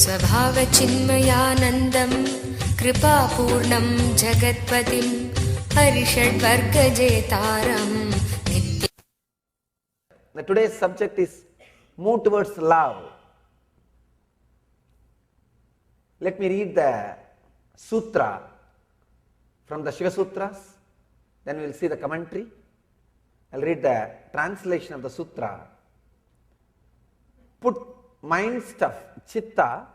स्वभावचिन्मयानन्दं कृपापूर्णं जगत्पतिं हरिषड्वर्गजेतारं नित्य. Today's subject is move towards love. Let me read the sutra from the Shiva Sutras, then we will see the commentary. I will read the translation of the sutra. Put mind stuff, chitta,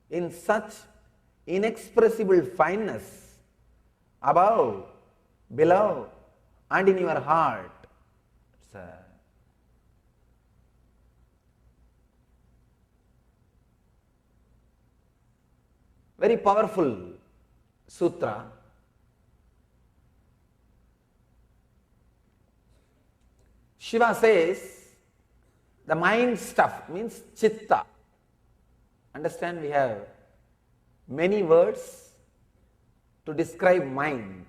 in such inexpressible fineness, above, below, and in your heart. It's a very powerful sutra. Shiva says the mind stuff means chitta. Understand, we have many words to describe mind.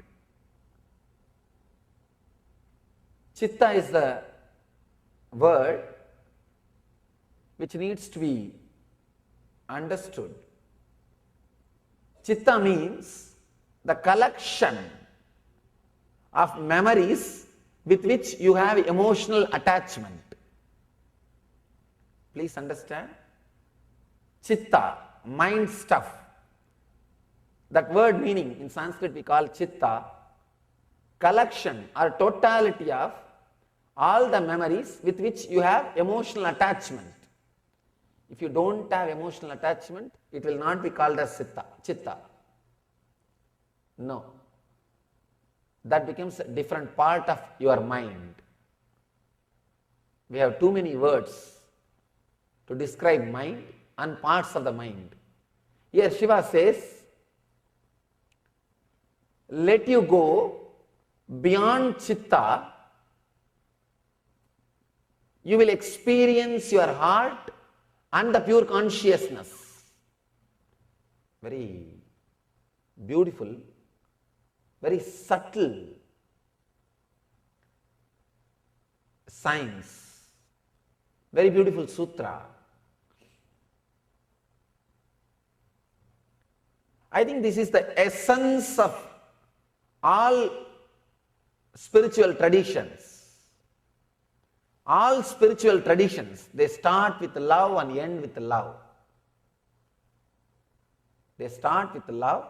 Chitta is the word which needs to be understood. Chitta means the collection of memories with which you have emotional attachment. Please understand. Chitta, mind stuff. That word meaning in Sanskrit we call chitta, collection or totality of all the memories with which you have emotional attachment. If you don't have emotional attachment, it will not be called as chitta. No. That becomes a different part of your mind. We have too many words to describe mind and parts of the mind. Here Shiva says, let you go beyond chitta, you will experience your heart and the pure consciousness. Very beautiful, very subtle science, very beautiful sutra. I think this is the essence of all spiritual traditions. All spiritual traditions, they start with love and end with love. They start with love,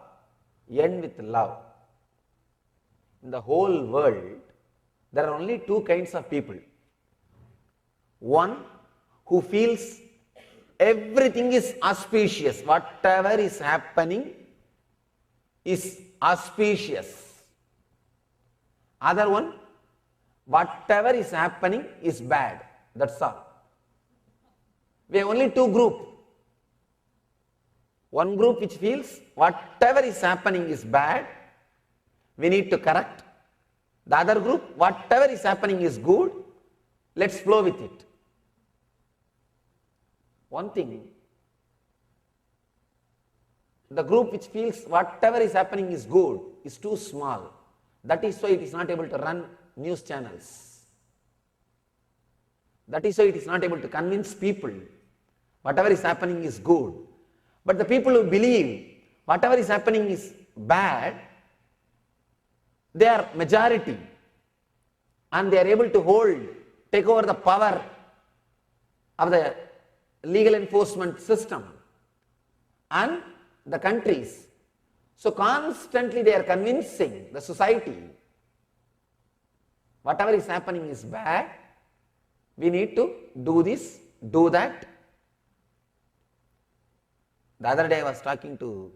end with love. In the whole world, there are only two kinds of people. One who feels everything is auspicious, whatever is happening is auspicious. Other one, whatever is happening is bad. That's all. We have only two groups. One group which feels whatever is happening is bad, we need to correct. The other group, whatever is happening is good, let's flow with it. One thing, the group which feels whatever is happening is good is too small. That is why it is not able to run news channels. That is why it is not able to convince people whatever is happening is good. But the people who believe whatever is happening is bad, they are majority and they are able to take over the power of the legal enforcement system and the countries. So constantly they are convincing the society whatever is happening is bad, we need to do this, do that. The other day I was talking to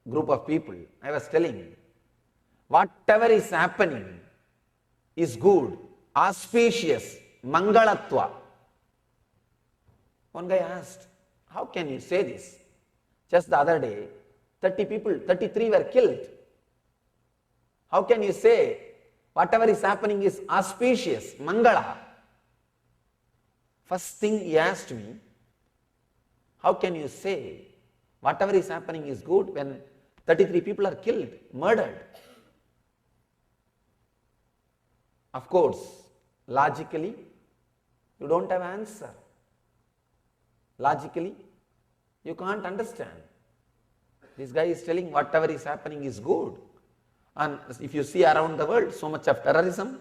a group of people, I was telling, whatever is happening is good, auspicious, Mangalatva. One guy asked, how can you say this? Just the other day, 33 were killed. How can you say whatever is happening is auspicious, Mangala? First thing he asked me, how can you say whatever is happening is good when 33 people are killed, murdered? Of course, logically, you don't have answer. Logically, You can't understand. This guy is telling whatever is happening is good. And if you see around the world, so much of terrorism,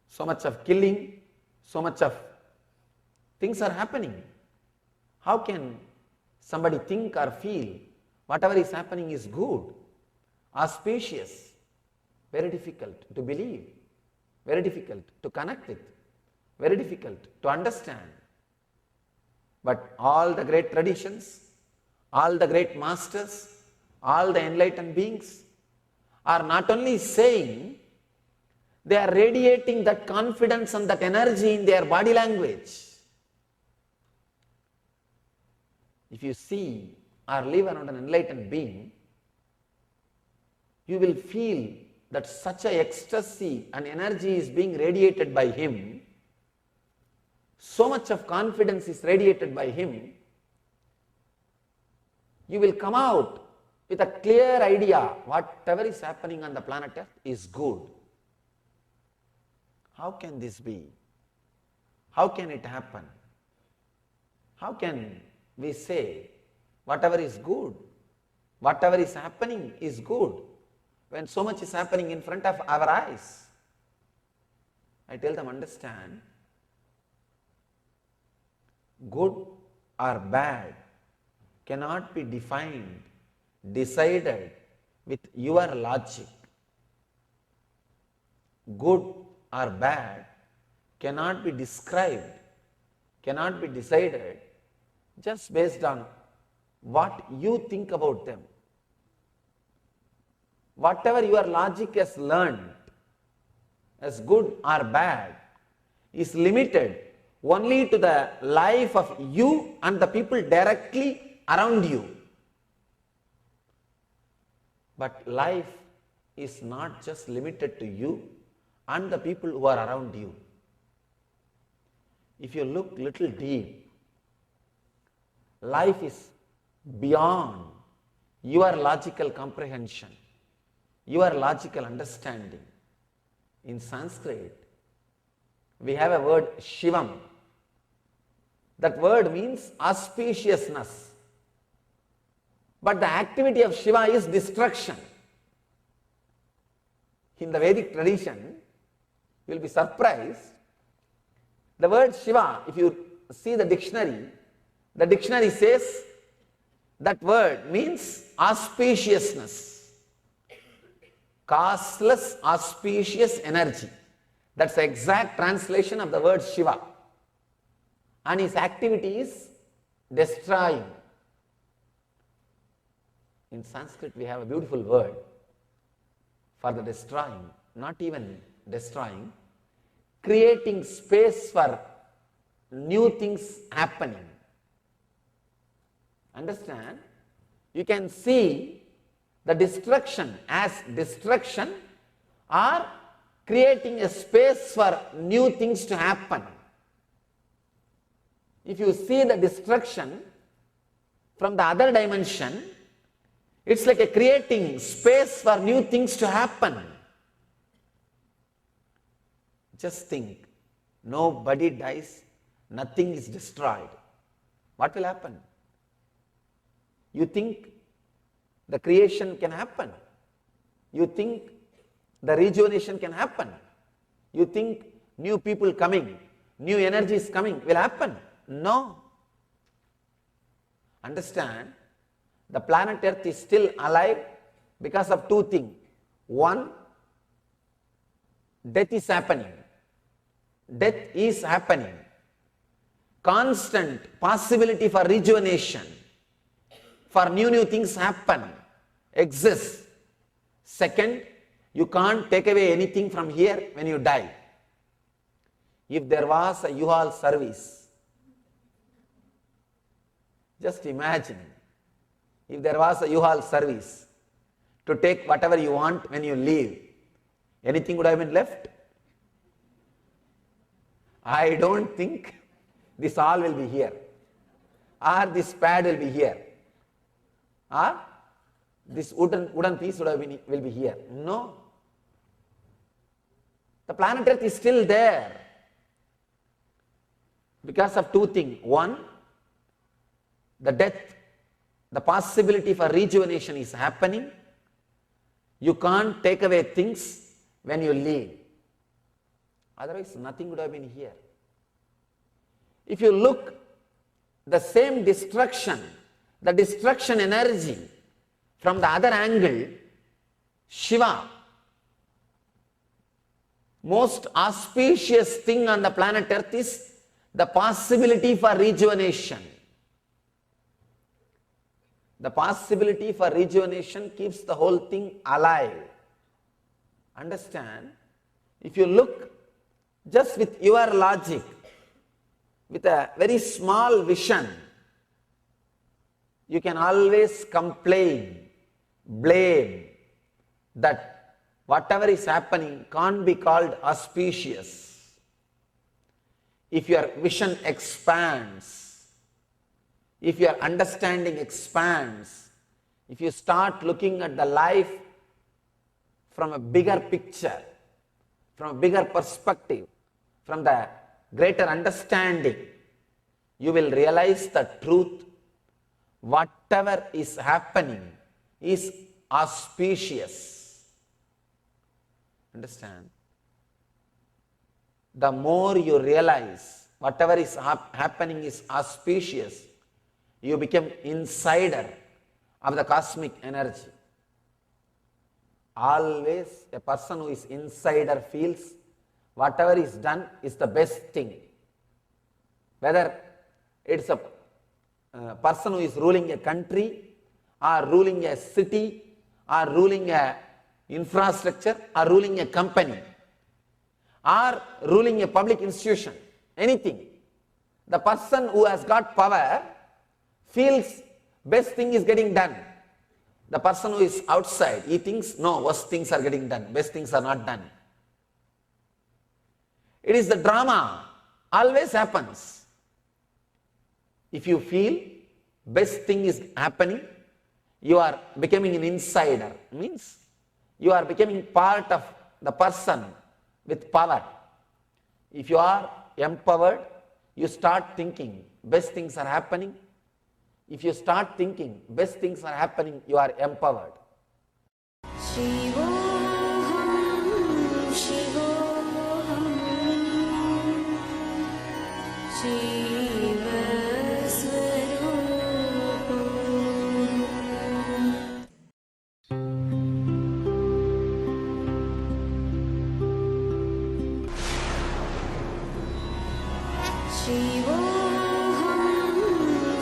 so much of killing, so much of things are happening. How can somebody think or feel whatever is happening is good? Auspicious. Very difficult to believe. Very difficult to connect with. Very difficult to understand. But all the great traditions, all the great masters, all the enlightened beings are not only saying, they are radiating that confidence and that energy in their body language. If you see or live around an enlightened being, you will feel that such a ecstasy and energy is being radiated by him, so much of confidence is radiated by him, you will come out with a clear idea whatever is happening on the planet Earth is good. How can this be? How can it happen? How can we say whatever is good, whatever is happening is good, when so much is happening in front of our eyes? I tell them, understand, good or bad cannot be defined, decided with your logic. Good or bad cannot be described, cannot be decided just based on what you think about them. Whatever your logic has learned as good or bad is limited only to the life of you and the people directly around you. But life is not just limited to you and the people who are around you. If you look little deep, life is beyond your logical comprehension, your logical understanding. In Sanskrit, we have a word Shivam. That word means auspiciousness. But the activity of Shiva is destruction. In the Vedic tradition, you will be surprised. The word Shiva, if you see the dictionary says that word means auspiciousness, causeless, auspicious energy. That's the exact translation of the word Shiva. And his activity is destroying. In Sanskrit, we have a beautiful word for the destroying, not even destroying, creating space for new things happening. Understand? You can see the destruction as destruction or creating a space for new things to happen. If you see the destruction from the other dimension, it's like a creating space for new things to happen. Just think, nobody dies, nothing is destroyed. What will happen? You think the creation can happen? You think the rejuvenation can happen? You think new people coming, new energies coming will happen? No. Understand, the planet Earth is still alive because of two things. One, death is happening. Death is happening. Constant possibility for rejuvenation, for new things happen, exists. Second, you can't take away anything from here when you die. If there was a U-Haul service, just imagine, if there was a U-Haul service to take whatever you want when you leave, anything would have been left? I don't think this all will be here, or this pad will be here, or this wooden piece will be here. No. The planet Earth is still there because of two things. One, the death the possibility for rejuvenation is happening. You can't take away things when you leave. Otherwise, nothing would have been here. If you look, the same destruction, the destruction energy from the other angle, Shiva, most auspicious thing on the planet Earth is the possibility for rejuvenation. The possibility for rejuvenation keeps the whole thing alive. Understand? If you look just with your logic, with a very small vision, you can always complain, blame that whatever is happening can't be called auspicious. If your vision expands, if your understanding expands, if you start looking at the life from a bigger picture, from a bigger perspective, from the greater understanding, you will realize the truth. Whatever is happening is auspicious. Understand? The more you realize whatever is happening is auspicious, you become insider of the cosmic energy. Always a person who is insider feels whatever is done is the best thing. Whether it's a person who is ruling a country, or ruling a city, or ruling a infrastructure, or ruling a company, or ruling a public institution, anything. The person who has got power feels best thing is getting done. The person who is outside, he thinks, no, worst things are getting done, best things are not done. It is the drama, always happens. If you feel best thing is happening, you are becoming an insider. Means you are becoming part of the person with power. If you are empowered, you start thinking best things are happening. If you start thinking best things are happening, you are empowered. Shivoham, Shivoham, Shiva Swarupam. Shivoham,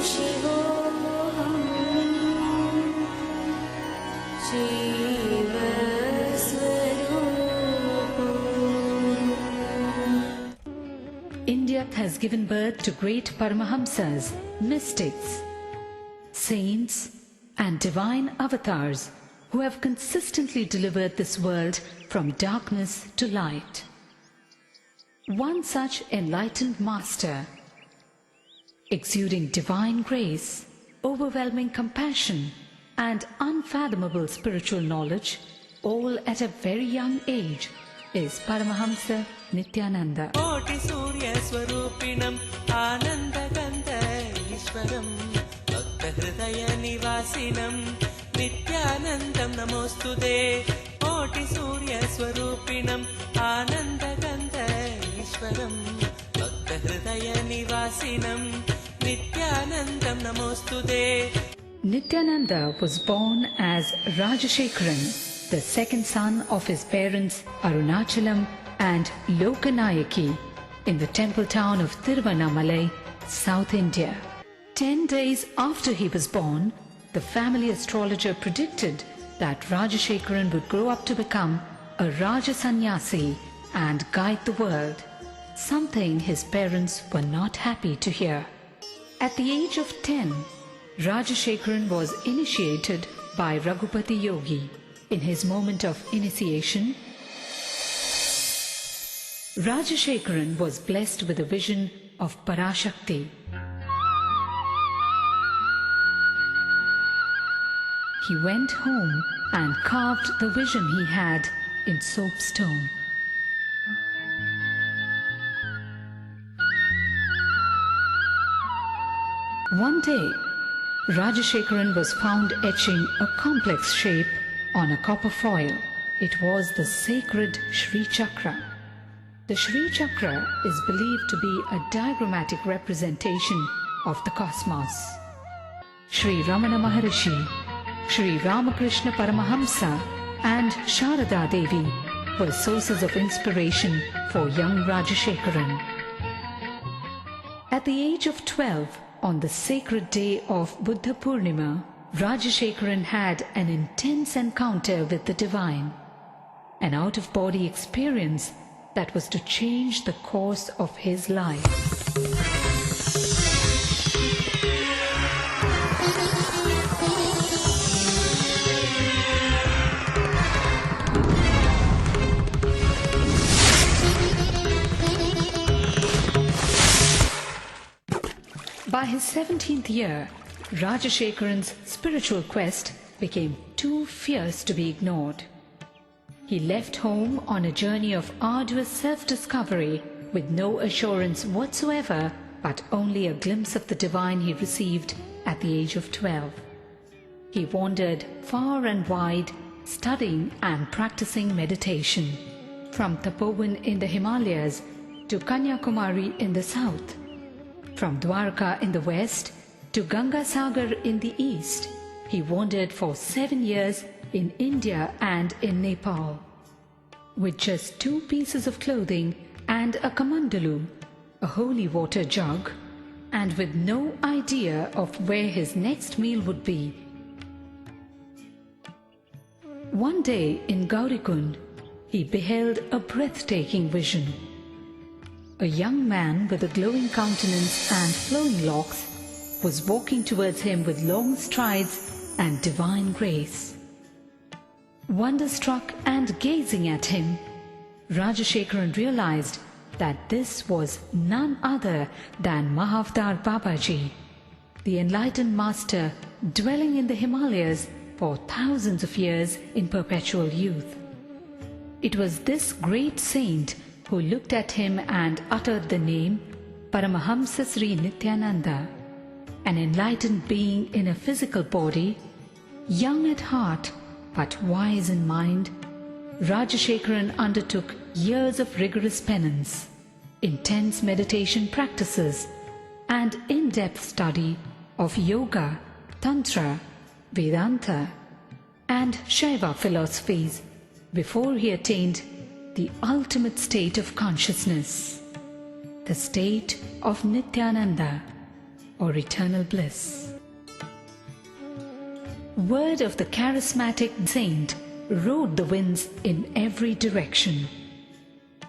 Shivoham, Shiva Swarupam. India has given birth to great Paramahamsas, mystics, saints, and divine avatars who have consistently delivered this world from darkness to light. One such enlightened master, exuding divine grace, overwhelming compassion, and unfathomable spiritual knowledge, all at a very young age, is Paramahamsa Nithyananda. कोटि सूर्य स्वरूपिणं आनन्दगन्ध ईश्वरं भक्तहृदय निवासिनं नित्यानन्दं नमोस्तुते कोटि सूर्य स्वरूपिणं आनन्दगन्ध ईश्वरं भक्तहृदय निवासिनं नित्यानन्दं नमोस्तुते. Nithyananda was born as Rajashekharan, the second son of his parents Arunachalam and Lokanayaki, in the temple town of Tiruvannamalai, South India. 10 days after he was born, the family astrologer predicted that Rajashekharan would grow up to become a Raja Sannyasi and guide the world, something his parents were not happy to hear. At the age of 10, Rajashekharan was initiated by Raghupati Yogi. In his moment of initiation, Rajashekharan was blessed with a vision of Parashakti. He went home and carved the vision he had in soapstone. One day, Rajashekharan was found etching a complex shape on a copper foil. It was the sacred Shri Chakra. The Shri Chakra is believed to be a diagrammatic representation of the cosmos. Sri Ramana Maharishi, Sri Ramakrishna Paramahamsa and Sharada Devi were sources of inspiration for young Rajashekharan. At the age of 12, on the sacred day of Buddha Purnima, Rajashekharan had an intense encounter with the divine, an out-of-body experience that was to change the course of his life. By his 17th year, Rajashekharan's spiritual quest became too fierce to be ignored. He left home on a journey of arduous self-discovery with no assurance whatsoever, but only a glimpse of the divine he received at the age of 12. He wandered far and wide, studying and practicing meditation, from Tapovan in the Himalayas to Kanyakumari in the south, from Dwarka in the west to Gangasagar in the east. He wandered for 7 years in India and in Nepal. With just 2 pieces of clothing and a kamandalu, a holy water jug, and with no idea of where his next meal would be. One day in Gaurikund, he beheld a breathtaking vision. A young man with a glowing countenance and flowing locks was walking towards him with long strides and divine grace. Wonderstruck and gazing at him, Rajashekharan realized that this was none other than Mahavdar Babaji, the enlightened master dwelling in the Himalayas for thousands of years in perpetual youth. It was this great saint who looked at him and uttered the name Paramahamsa Sri Nithyananda, an enlightened being in a physical body, young at heart but wise in mind. Rajashekharan undertook years of rigorous penance, intense meditation practices, and in-depth study of yoga, tantra, Vedanta, and Shaiva philosophies before he attained the ultimate state of consciousness, the state of Nithyananda, or eternal bliss. Word of the charismatic saint rode the winds in every direction.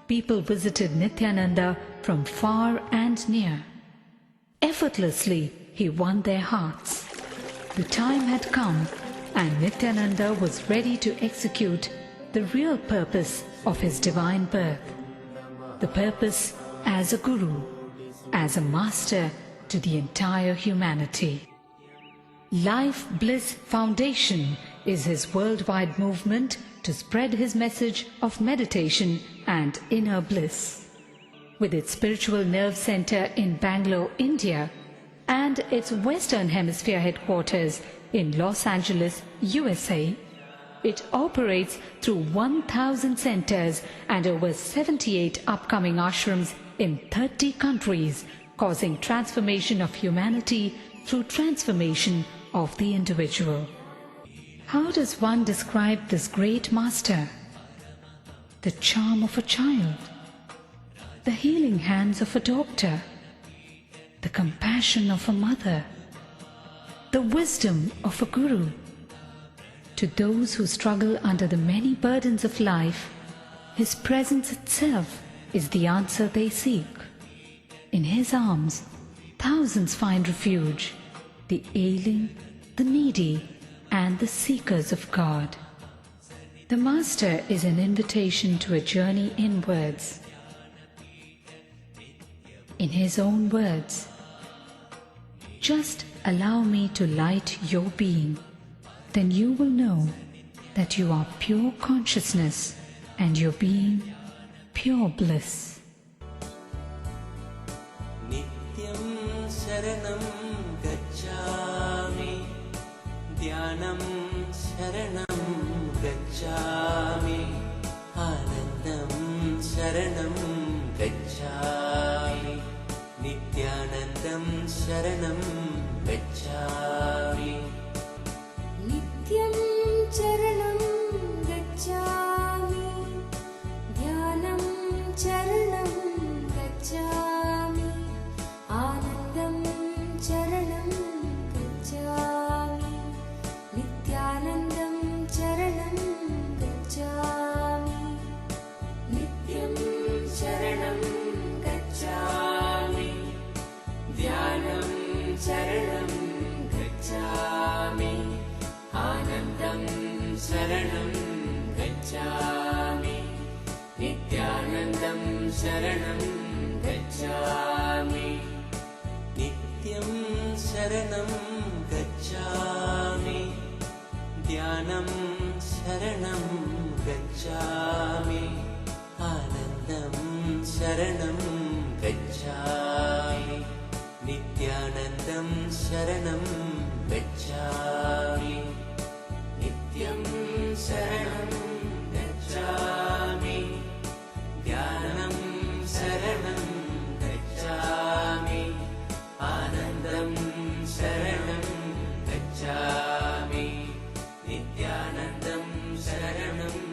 People visited Nithyananda from far and near. Effortlessly, he won their hearts. The time had come, and Nithyananda was ready to execute the real purpose of his divine birth, the purpose as a guru, as a master to the entire humanity. Life Bliss Foundation is his worldwide movement to spread his message of meditation and inner bliss. With its spiritual nerve center in Bangalore, India, and its Western Hemisphere headquarters in Los Angeles, USA, it operates through 1,000 centers and over 78 upcoming ashrams in 30 countries, causing transformation of humanity through transformation of the individual. How does one describe this great master? The charm of a child, the healing hands of a doctor, the compassion of a mother, the wisdom of a guru. To those who struggle under the many burdens of life, his presence itself is the answer they seek. In his arms, thousands find refuge, the ailing, the needy, and the seekers of God. The Master is an invitation to a journey inwards. In his own words, "Just allow me to light your being, then you will know that you are pure consciousness and your being pure bliss." Nityam Sharanam Gacchami. ज्ञानं शरणं गच्छामि आनन्दं शरणं गच्छामि नित्यानन्दं शरणं गच्छामि नित्यं चरणं गच्छामि ध्यानं चरणं गच्छामि आनन्दं चरणं गच्छामि नित्यानन्दं चरणं गच्छामि नित्यं शरणं गच्छामि ध्यानं शरणं गच्छामि आनन्दं शरणं गच्छामि नित्यानन्दं शरणं गच्छामि नित्यं शरणं गच्छामि ध्यानं शरणं गच्छामि आनन्दं शरणं गच्छामि नित्यानन्दं शरणं गच्छामि नित्यं शरणं गच्छामि ध्यानं शरणं गच्छामि आनन्दं शरणं गच्छामि नित्यानन्दं शरणं